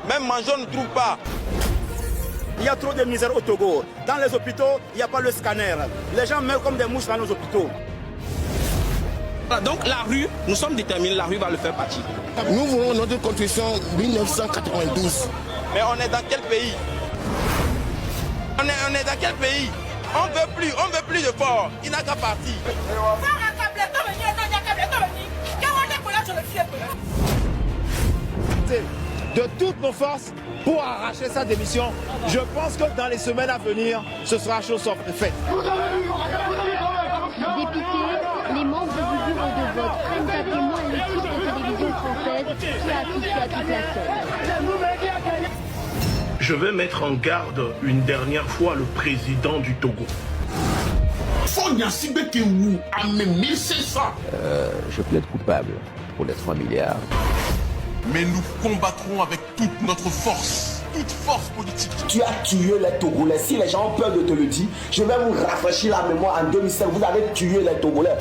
Même manger, on ne trouve pas. Il y a trop de misère au Togo. Dans les hôpitaux, il n'y a pas le scanner. Les gens meurent comme des mouches dans nos hôpitaux. Donc la rue, nous sommes déterminés, la rue va le faire partir. Nous voulons notre constitution 1992. Mais on est dans quel pays? On est dans quel pays? On veut plus de fort. Il n'a qu'à partir. De toutes nos forces pour arracher sa démission. Je pense que dans les semaines à venir, ce sera chose sauf faite. Députés, les membres du bureau de vote prennent à témoin l'équipe de télévision française qui a assisté à toute la scène. Je vais mettre en garde une dernière fois le président du Togo. Je plaide coupable pour les 3 milliards. Mais nous combattrons avec toute notre force, toute force politique. Tu as tué les Togolais. Si les gens ont peur de te le dire, je vais vous rafraîchir la mémoire. En 2005, vous avez tué les Togolais.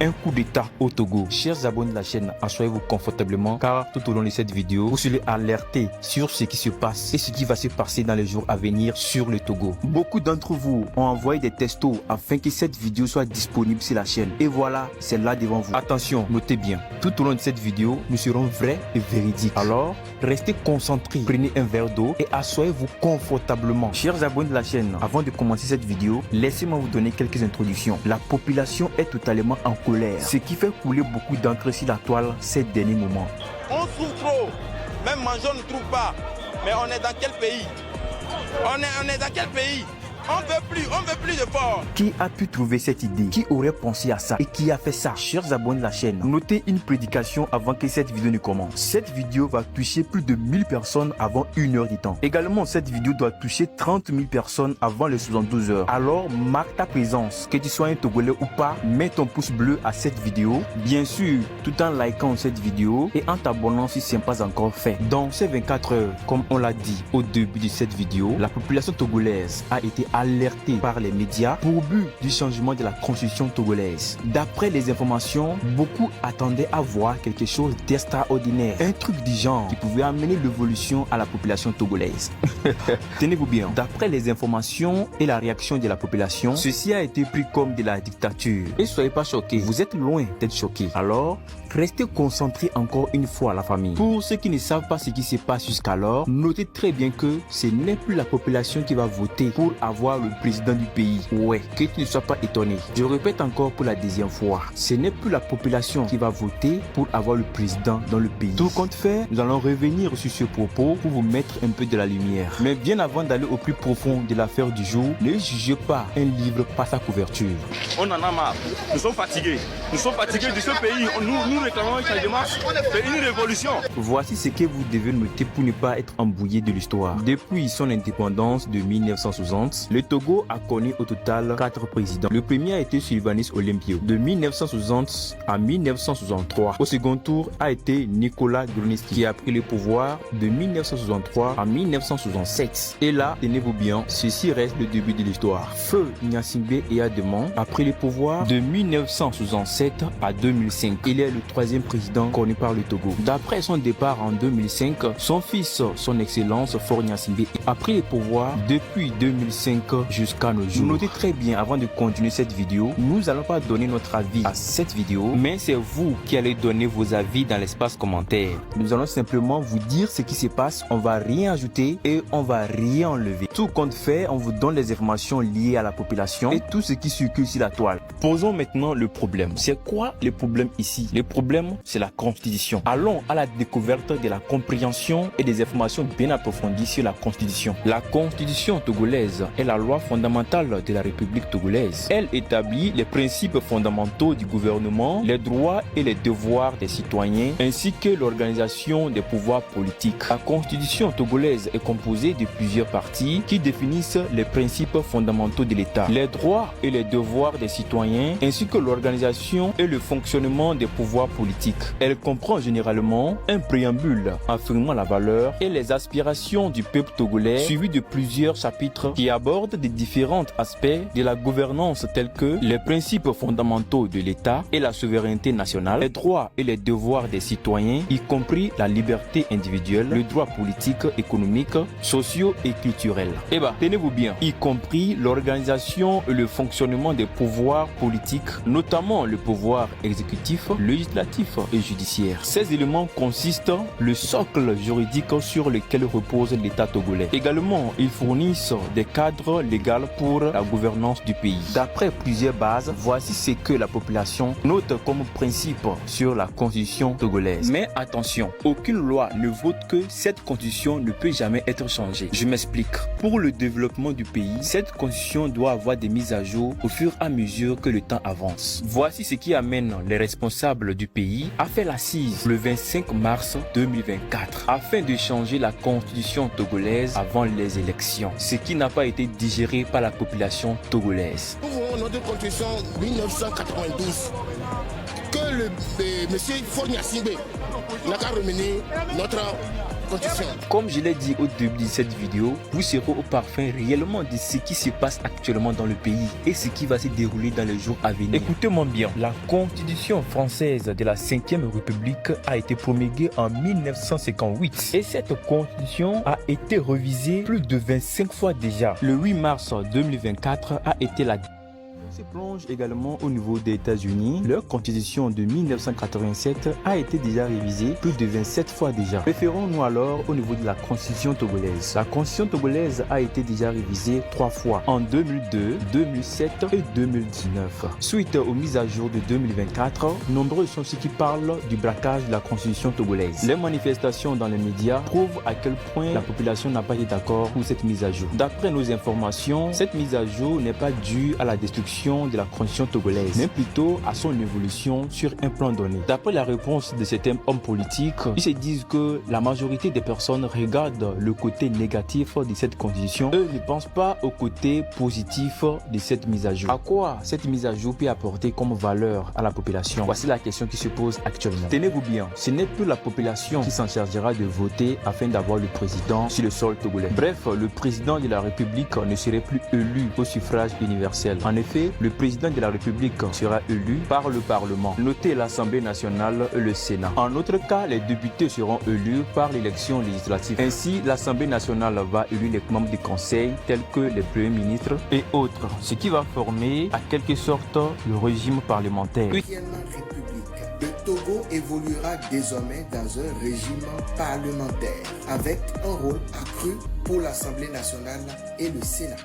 Un coup d'état au Togo. Chers abonnés de la chaîne, asseyez-vous confortablement car tout au long de cette vidéo, vous serez alertés sur ce qui se passe et ce qui va se passer dans les jours à venir sur le Togo. Beaucoup d'entre vous ont envoyé des textos afin que cette vidéo soit disponible sur la chaîne. Et voilà, c'est là devant vous. Attention, notez bien, tout au long de cette vidéo, nous serons vrais et véridiques. Alors, restez concentrés, prenez un verre d'eau et asseyez-vous confortablement. Chers abonnés de la chaîne, avant de commencer cette vidéo, laissez-moi vous donner quelques introductions. La population est totalement en colère, ce qui fait couler beaucoup d'encre sur la toile ces derniers moments. On souffre trop. Même manger, on ne trouve pas. Mais on est dans quel pays? On est dans quel pays? On veut plus de fort. Qui a pu trouver cette idée? Qui aurait pensé à ça? Et qui a fait ça? Chers abonnés de la chaîne, notez une prédication avant que cette vidéo ne commence. Cette vidéo va toucher plus de 1000 personnes avant 1 heure de temps. Également, cette vidéo doit toucher 30 000 personnes avant les 72 heures. Alors, marque ta présence. Que tu sois un Togolais ou pas, mets ton pouce bleu à cette vidéo. Bien sûr, tout en likant cette vidéo et en t'abonnant si ce n'est pas encore fait. Dans ces 24 heures, comme on l'a dit au début de cette vidéo, la population togolaise a été alerté par les médias pour but du changement de la constitution togolaise. D'après les informations, beaucoup attendaient à voir quelque chose d'extraordinaire, un truc du genre qui pouvait amener l'évolution à la population togolaise. Tenez-vous bien, d'après les informations et la réaction de la population, ceci a été pris comme de la dictature. Et soyez pas choqués, vous êtes loin d'être choqués. Alors, restez concentrés encore une fois la famille. Pour ceux qui ne savent pas ce qui se passe jusqu'alors, notez très bien que ce n'est plus la population qui va voter pour avoir le président du pays. Ouais, que tu ne sois pas étonné. Je répète encore pour la deuxième fois, ce n'est plus la population qui va voter pour avoir le président dans le pays. Tout compte fait, nous allons revenir sur ce propos pour vous mettre un peu de la lumière. Mais bien avant d'aller au plus profond de l'affaire du jour, ne jugez pas un livre par sa couverture. On en a marre. Nous sommes fatigués. Nous sommes fatigués de ce pays. Nous réclamons un changement, une révolution. Voici ce que vous devez noter pour ne pas être embrouillé de l'histoire. Depuis son indépendance de 1960, le Togo a connu au total 4 présidents. Le premier a été Sylvanus Olympio de 1960 à 1963. Au second tour a été Nicolas Gruniski qui a pris le pouvoir de 1963 à 1967. Et là, tenez-vous bien, ceci reste le début de l'histoire. Feu Gnassingbé Eyadema a pris le pouvoir de 1967 à 2005. Il est le 3e président connu par le Togo. D'après son départ en 2005, son fils, son excellence Faure Gnassingbé, a pris le pouvoir depuis 2005 jusqu'à nos jours. Notez très bien avant de continuer cette vidéo, nous allons pas donner notre avis à cette vidéo, mais c'est vous qui allez donner vos avis dans l'espace commentaire. Nous allons simplement vous dire ce qui se passe, on va rien ajouter et on va rien enlever. Tout compte fait, on vous donne les informations liées à la population et tout ce qui circule sur la toile. Posons maintenant le problème. C'est quoi le problème ici? Le problème, c'est la constitution. Allons à la découverte de la compréhension et des informations bien approfondies sur la constitution. La constitution togolaise est la loi fondamentale de la République togolaise. Elle établit les principes fondamentaux du gouvernement, les droits et les devoirs des citoyens, ainsi que l'organisation des pouvoirs politiques. La constitution togolaise est composée de plusieurs parties qui définissent les principes fondamentaux de l'État, les droits et les devoirs des citoyens, ainsi que l'organisation et le fonctionnement des pouvoirs politique. Elle comprend généralement un préambule affirmant la valeur et les aspirations du peuple togolais, suivi de plusieurs chapitres qui abordent des différents aspects de la gouvernance tels que les principes fondamentaux de l'État et la souveraineté nationale, les droits et les devoirs des citoyens, y compris la liberté individuelle, le droit politique, économique, sociaux et culturel. Eh bien, tenez-vous bien, y compris l'organisation et le fonctionnement des pouvoirs politiques, notamment le pouvoir exécutif, législatif et judiciaire. Ces éléments consistent le socle juridique sur lequel repose l'État togolais. Également, ils fournissent des cadres légaux pour la gouvernance du pays. D'après plusieurs bases, voici ce que la population note comme principe sur la constitution togolaise. Mais attention, aucune loi ne vote que cette constitution ne peut jamais être changée. Je m'explique. Pour le développement du pays, cette constitution doit avoir des mises à jour au fur et à mesure que le temps avance. Voici ce qui amène les responsables du pays à faire l'assise le 25 mars 2024 afin de changer la constitution togolaise avant les élections, ce qui n'a pas été digéré par la population togolaise. Nous voulons notre constitution 1992 que le monsieur Fornia Singbe n'a qu'à remener notre constitution. Comme je l'ai dit au début de cette vidéo, vous serez au parfum réellement de ce qui se passe actuellement dans le pays et ce qui va se dérouler dans les jours à venir. Écoutez-moi bien, la constitution française de la 5e République a été promulguée en 1958 et cette constitution a été révisée plus de 25 fois déjà. Le 8 mars 2024 a été la se plonge également au niveau des États-Unis. Leur constitution de 1987 a été déjà révisée plus de 27 fois déjà. Référons-nous alors au niveau de la constitution togolaise. La constitution togolaise a été déjà révisée 3 fois, en 2002, 2007 et 2019. Suite aux mises à jour de 2024, nombreux sont ceux qui parlent du braquage de la constitution togolaise. Les manifestations dans les médias prouvent à quel point la population n'a pas été d'accord pour cette mise à jour. D'après nos informations, cette mise à jour n'est pas due à la destruction de la constitution togolaise, mais plutôt à son évolution sur un plan donné. D'après la réponse de certains hommes politiques, ils se disent que la majorité des personnes regardent le côté négatif de cette constitution. Eux ne pensent pas au côté positif de cette mise à jour. À quoi cette mise à jour peut apporter comme valeur à la population? Voici la question qui se pose actuellement. Tenez-vous bien, ce n'est plus la population qui s'en chargera de voter afin d'avoir le président sur le sol togolais. Bref, le président de la République ne serait plus élu au suffrage universel. En effet, le président de la République sera élu par le Parlement. Notez l'Assemblée nationale et le Sénat. En autre cas, les députés seront élus par l'élection législative. Ainsi, l'Assemblée nationale va élire les membres du Conseil tels que les premiers ministres et autres, ce qui va former à quelque sorte le régime parlementaire. Le Togo évoluera désormais dans un régime parlementaire avec un rôle accru pour l'Assemblée nationale et le Sénat.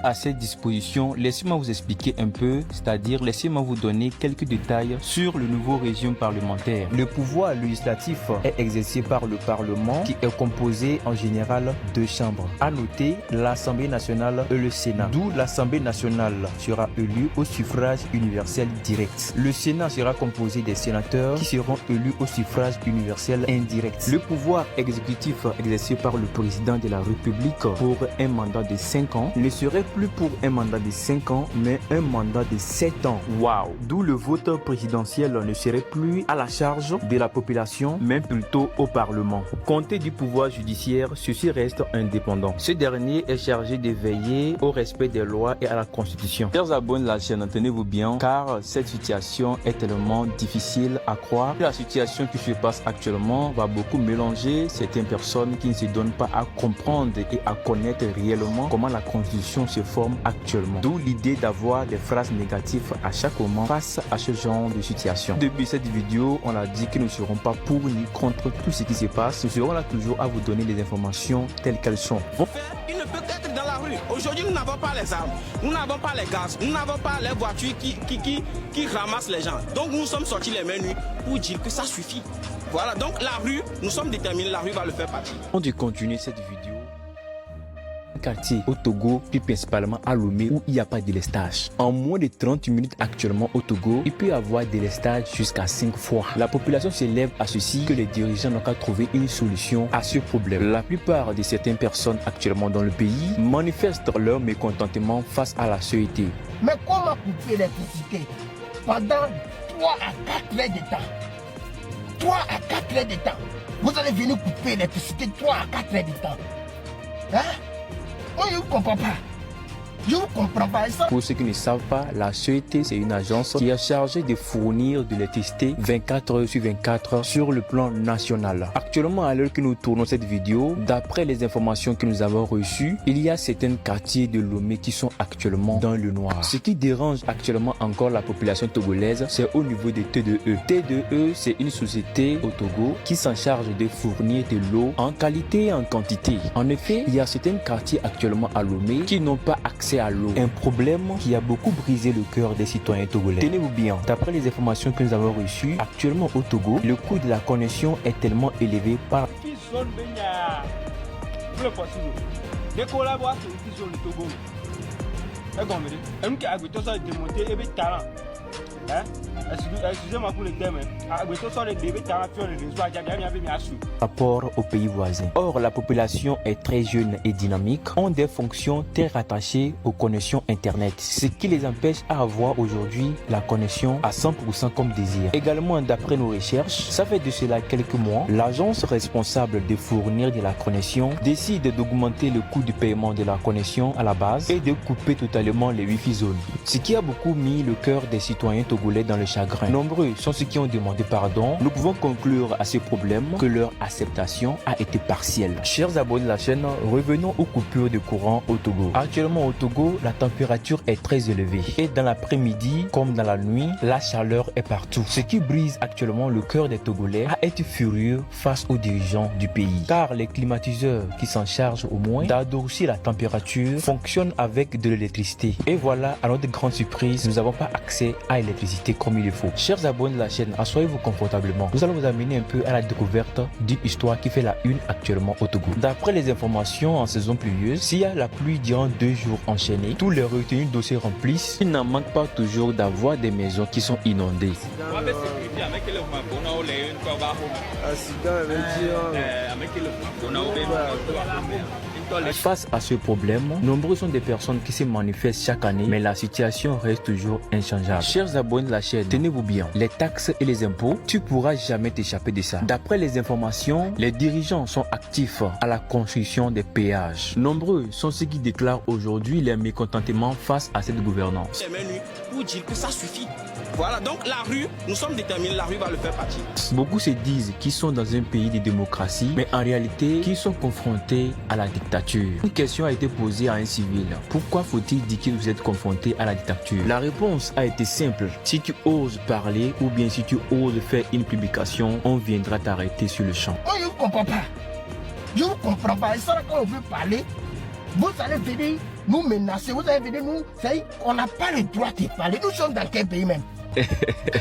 À cette disposition, laissez-moi vous expliquer un peu, c'est-à-dire laissez-moi vous donner quelques détails sur le nouveau régime parlementaire. Le pouvoir législatif est exercé par le Parlement qui est composé en général de chambres. À noter l'Assemblée nationale et le Sénat, d'où l'Assemblée nationale sera élue au suffrage universel direct. Le Sénat sera composé des sénateurs qui seront élus au suffrage universel indirect. Le pouvoir exécutif exercé par le président de la République pour un mandat de 5 ans ne serait plus pour un mandat de 5 ans mais un mandat de 7 ans. Waouh! D'où le vote présidentiel ne serait plus à la charge de la population mais plutôt au Parlement. Compté du pouvoir judiciaire, ceci reste indépendant. Ce dernier est chargé de veiller au respect des lois et à la Constitution. Chers abonnés de la chaîne, tenez-vous bien car cette situation est tellement difficile à croire. La situation qui se passe actuellement va beaucoup mélanger certaines personnes qui ne se donnent pas à comprendre et à connaître réellement comment la constitution se forme actuellement. D'où l'idée d'avoir des phrases négatives à chaque moment face à ce genre de situation. Depuis cette vidéo, on a dit que nous ne serons pas pour ni contre tout ce qui se passe. Nous serons là toujours à vous donner les informations telles qu'elles sont. Il ne peut être dans la rue. Aujourd'hui, nous n'avons pas les armes, nous n'avons pas les gaz, nous n'avons pas les voitures qui ramassent les gens. Donc nous sommes sortis les mains nues pour dire que ça suffit. Voilà, donc la rue, nous sommes déterminés, la rue va le faire partie. On dit continuer cette vidéo. Quartier au Togo, puis principalement à Lomé où il n'y a pas de délestage. En moins de 30 minutes actuellement au Togo, il peut y avoir des délestages jusqu'à 5 fois. La population s'élève à ceci que les dirigeants n'ont qu'à trouver une solution à ce problème. La plupart de certaines personnes actuellement dans le pays manifestent leur mécontentement face à la société. Mais comment couper l'électricité pendant 3 à 4 heures de temps? 3 à 4 heures de temps. Vous allez venir couper l'électricité 3 à 4 heures de temps. Hein? Moi, je ne comprends pas. Je ne comprends pas ça. Pour ceux qui ne savent pas, la CET, c'est une agence qui est chargée de fournir de l'électricité 24 heures sur 24 heures sur le plan national. Actuellement, à l'heure que nous tournons cette vidéo, d'après les informations que nous avons reçues, il y a certains quartiers de Lomé qui sont actuellement dans le noir. Ce qui dérange actuellement encore la population togolaise, c'est au niveau de T2E. T2E, c'est une société au Togo qui s'en charge de fournir de l'eau en qualité et en quantité. En effet, il y a certains quartiers actuellement à Lomé qui n'ont pas accès à l'eau. Un problème qui a beaucoup brisé le cœur des citoyens togolais. Tenez-vous bien, d'après les informations que nous avons reçues, actuellement au Togo, le coût de la connexion est tellement élevé par... rapport aux pays voisins. Or, la population est très jeune et dynamique, ont des fonctions très rattachées aux connexions Internet, ce qui les empêche à avoir aujourd'hui la connexion à 100% comme désir. Également, d'après nos recherches, ça fait de cela quelques mois, l'agence responsable de fournir de la connexion décide d'augmenter le coût de paiement de la connexion à la base et de couper totalement les Wi-Fi zones, ce qui a beaucoup mis le cœur des citoyens togolais dans le chagrin. Nombreux sont ceux qui ont demandé pardon. Nous pouvons conclure à ce problème que leur acceptation a été partielle. Chers abonnés de la chaîne, revenons aux coupures de courant au Togo. Actuellement au Togo, la température est très élevée et dans l'après-midi comme dans la nuit, la chaleur est partout. Ce qui brise actuellement le cœur des Togolais à être furieux face aux dirigeants du pays. Car les climatiseurs qui s'en chargent au moins d'adoucir la température fonctionnent avec de l'électricité. Et voilà, à notre grande surprise, nous n'avons pas accès à l'électricité comme il faut. Chers abonnés de la chaîne, asseyez-vous confortablement. Nous allons vous amener un peu à la découverte d'une histoire qui fait la une actuellement au Togo. D'après les informations en saison pluvieuse, s'il y a la pluie durant 2 jours enchaînés, tous les retenues d'eau se remplissent. Il n'en manque pas toujours d'avoir des maisons qui sont inondées. Face à ce problème, nombreux sont des personnes qui se manifestent chaque année, mais la situation reste toujours inchangeable. Chers abonnés de la chaîne, tenez-vous bien, les taxes et les impôts, tu pourras jamais t'échapper de ça. D'après les informations, les dirigeants sont actifs à la construction des péages. Nombreux sont ceux qui déclarent aujourd'hui leur mécontentement face à cette gouvernance. Pour dire que ça suffit. Voilà, donc la rue, nous sommes déterminés, la rue va le faire partie. Beaucoup se disent qu'ils sont dans un pays de démocratie, mais en réalité, qu'ils sont confrontés à la dictature. Une question a été posée à un civil. Pourquoi faut-il dire que vous êtes confronté à la dictature? La réponse a été simple. Si tu oses parler ou bien si tu oses faire une publication, on viendra t'arrêter sur le champ. Moi, je ne comprends pas. Je ne comprends pas. Et ça, quand on veut parler, vous allez venir nous menacer, vous allez venir nous... On n'a pas le droit de parler. Nous sommes dans quel pays même?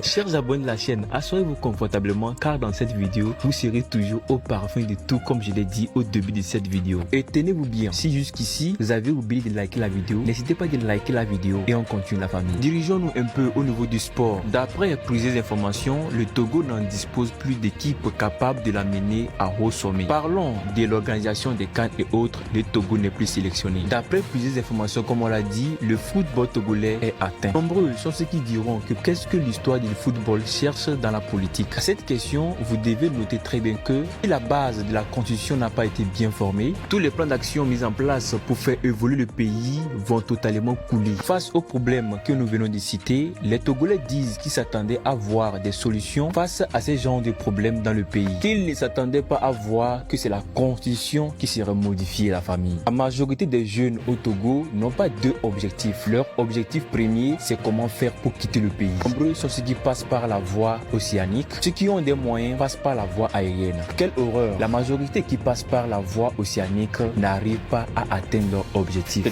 Chers abonnés de la chaîne, asseyez-vous confortablement car dans cette vidéo, vous serez toujours au parfum de tout comme je l'ai dit au début de cette vidéo. Et tenez-vous bien, si jusqu'ici vous avez oublié de liker la vidéo, n'hésitez pas de liker la vidéo et on continue la famille. Dirigeons-nous un peu au niveau du sport. D'après plusieurs informations, le Togo n'en dispose plus d'équipes capables de l'amener à haut sommet. Parlons de l'organisation des CAN et autres, le Togo n'est plus sélectionné. D'après plusieurs informations, comme on l'a dit, le football togolais est atteint. Nombreux sont ceux qui diront que qu'est-ce que l'histoire du football cherche dans la politique? À cette question, vous devez noter très bien que si la base de la constitution n'a pas été bien formée, tous les plans d'action mis en place pour faire évoluer le pays vont totalement couler. Face aux problèmes que nous venons de citer, les Togolais disent qu'ils s'attendaient à voir des solutions face à ces genres de problèmes dans le pays. Qu'ils ne s'attendaient pas à voir que c'est la constitution qui serait modifiée la famille. La majorité des jeunes au Togo n'ont pas deux objectifs. Leur objectif premier, c'est comment faire pour quitter le pays. Nombreux sont ceux qui passent par la voie océanique. Ceux qui ont des moyens passent par la voie aérienne. Quelle horreur! La majorité qui passe par la voie océanique n'arrive pas à atteindre leur objectif.